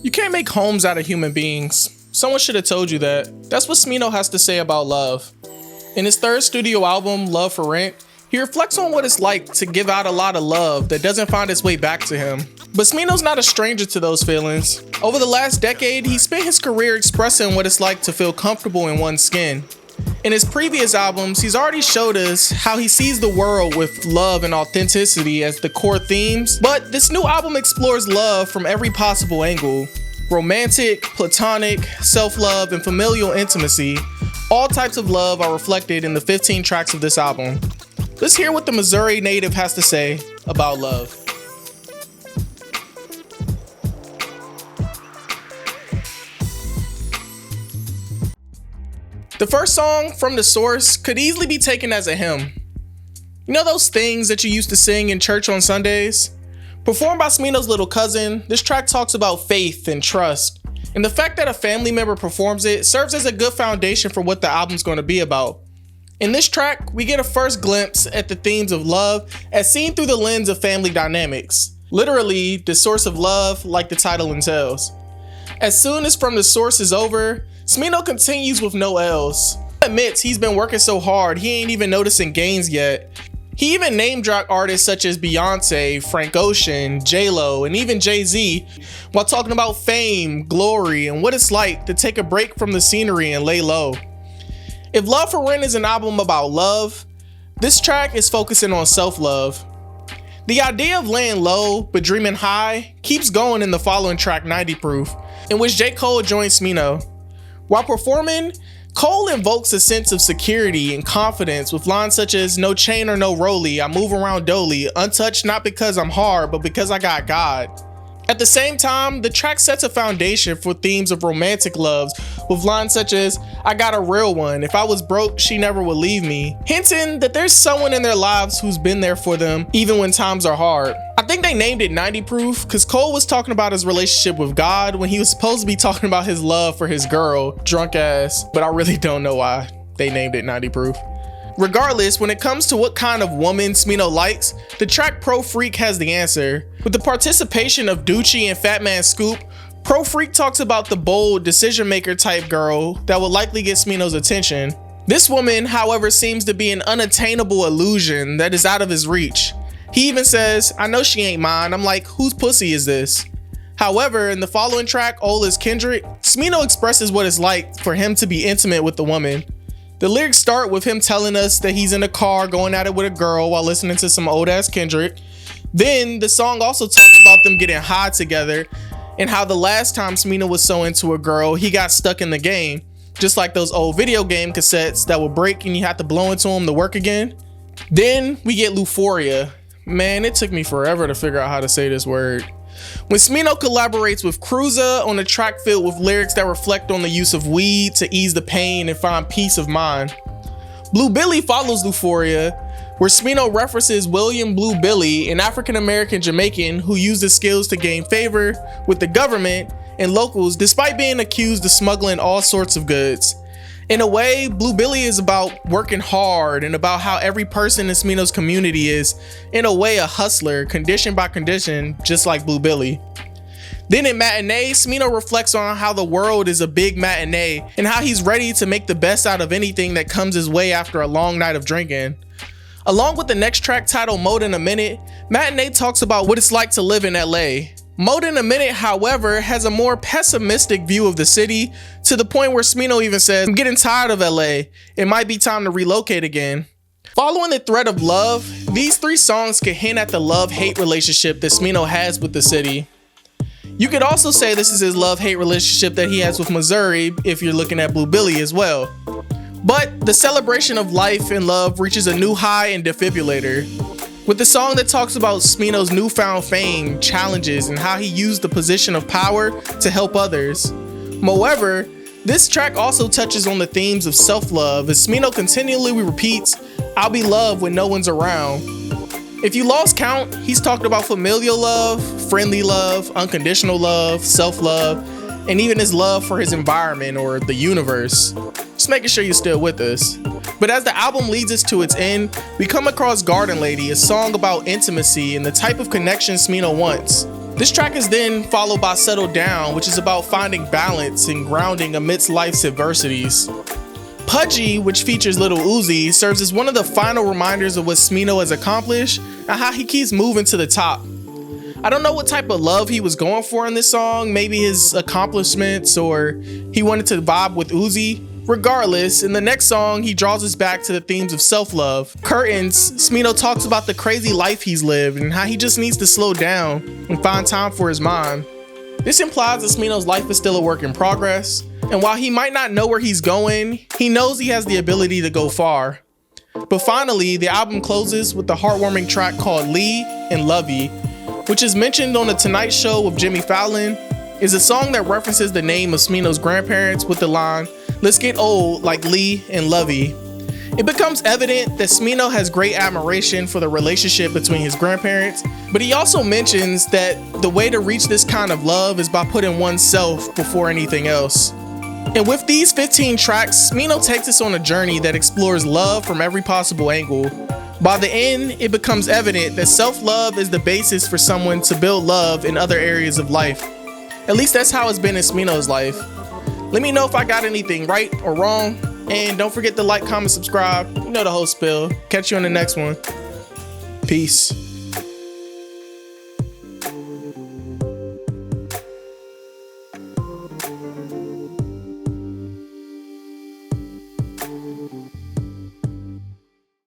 You can't make homes out of human beings. Someone should have told you that. That's what Smino has to say about love. In his third studio album, Luv4Rent, he reflects on what it's like to give out a lot of love that doesn't find its way back to him. But Smino's not a stranger to those feelings. Over the last decade, he spent his career expressing what it's like to feel comfortable in one's skin. In his previous albums, he's already showed us how he sees the world with love and authenticity as the core themes, but this new album explores love from every possible angle. Romantic, platonic, self-love, and familial intimacy. All types of love are reflected in the 15 tracks of this album. Let's hear what the Missouri native has to say about love. The first song, From the Source, could easily be taken as a hymn. You know those things that you used to sing in church on Sundays? Performed by Smino's little cousin, this track talks about faith and trust. And the fact that a family member performs it serves as a good foundation for what the album's going to be about. In this track, we get a first glimpse at the themes of love as seen through the lens of family dynamics. Literally, the source of love, like the title entails. As soon as From the Source is over, Smino continues with no L's. He admits he's been working so hard he ain't even noticing gains yet. He even name-dropped artists such as Beyonce, Frank Ocean, J.COLE, and even Jay-Z while talking about fame, glory, and what it's like to take a break from the scenery and lay low. If Luv4Rent is an album about love, this track is focusing on self-love. The idea of laying low but dreaming high keeps going in the following track, 90 Proof, in which J.COLE joins Smino. While performing, Cole invokes a sense of security and confidence with lines such as "No chain or no rollie, I move around dolly, untouched not because I'm hard, but because I got God." At the same time, the track sets a foundation for themes of romantic loves with lines such as "I got a real one, if I was broke, she never would leave me," hinting that there's someone in their lives who's been there for them even when times are hard. I think they named it 90 Proof because Cole was talking about his relationship with God when he was supposed to be talking about his love for his girl, drunk ass, but I really don't know why they named it 90 Proof. Regardless, when it comes to what kind of woman Smino likes, the track Pro Freak has the answer. With the participation of Ducci and Fat Man Scoop, Pro Freak talks about the bold, decision maker type girl that will likely get Smino's attention. This woman, however, seems to be an unattainable illusion that is out of his reach. He even says, "I know she ain't mine." I'm like, whose pussy is this? However, in the following track, Ola's Kendrick, Smino expresses what it's like for him to be intimate with the woman. The lyrics start with him telling us that he's in a car going at it with a girl while listening to some old ass Kendrick. Then the song also talks about them getting high together and how the last time Smino was so into a girl, he got stuck in the game. Just like those old video game cassettes that would break and you had to blow into them to work again. Then we get Luv4Rent. Man, it took me forever to figure out how to say this word. When Smino collaborates with Cruza on a track filled with lyrics that reflect on the use of weed to ease the pain and find peace of mind. Blue Billy follows Luv4Rent, where Smino references William Blue Billy, an African-American Jamaican who used his skills to gain favor with the government and locals despite being accused of smuggling all sorts of goods. In a way, Blue Billy is about working hard and about how every person in Smino's community is, in a way, a hustler, condition by condition, just like Blue Billy. Then in Matinee, Smino reflects on how the world is a big matinee and how he's ready to make the best out of anything that comes his way after a long night of drinking. Along with the next track titled Mode in a Minute, Matinee talks about what it's like to live in LA. Mode in a Minute, however, has a more pessimistic view of the city, to the point where Smino even says, "I'm getting tired of LA. It might be time to relocate again." Following the thread of love, these three songs can hint at the love-hate relationship that Smino has with the city. You could also say this is his love-hate relationship that he has with Missouri if you're looking at Blue Billy as well. But the celebration of life and love reaches a new high in Defibrillator, with the song that talks about Smino's newfound fame, challenges, and how he used the position of power to help others. Moreover, this track also touches on the themes of self-love as Smino continually repeats, "I'll be loved when no one's around." If you lost count, he's talked about familial love, friendly love, unconditional love, self-love, and even his love for his environment or the universe. Just making sure you're still with us. But as the album leads us to its end, we come across Garden Lady, a song about intimacy and the type of connection Smino wants. This track is then followed by Settle Down, which is about finding balance and grounding amidst life's adversities. Pudgy, which features Lil Uzi, serves as one of the final reminders of what Smino has accomplished and how he keeps moving to the top. I don't know what type of love he was going for in this song, maybe his accomplishments or he wanted to vibe with Uzi. Regardless, in the next song, he draws us back to the themes of self-love. Curtains, Smino talks about the crazy life he's lived and how he just needs to slow down and find time for his mind. This implies that Smino's life is still a work in progress, and while he might not know where he's going, he knows he has the ability to go far. But finally, the album closes with the heartwarming track called Lee and Lovey, which is mentioned on The Tonight Show with Jimmy Fallon, is a song that references the name of Smino's grandparents with the line, "Let's get old like Lee and Lovey." It becomes evident that Smino has great admiration for the relationship between his grandparents, but he also mentions that the way to reach this kind of love is by putting oneself before anything else. And with these 15 tracks, Smino takes us on a journey that explores love from every possible angle. By the end, it becomes evident that self-love is the basis for someone to build love in other areas of life. At least that's how it's been in Smino's life. Let me know if I got anything right or wrong. And don't forget to like, comment, subscribe. You know the whole spill. Catch you on the next one. Peace.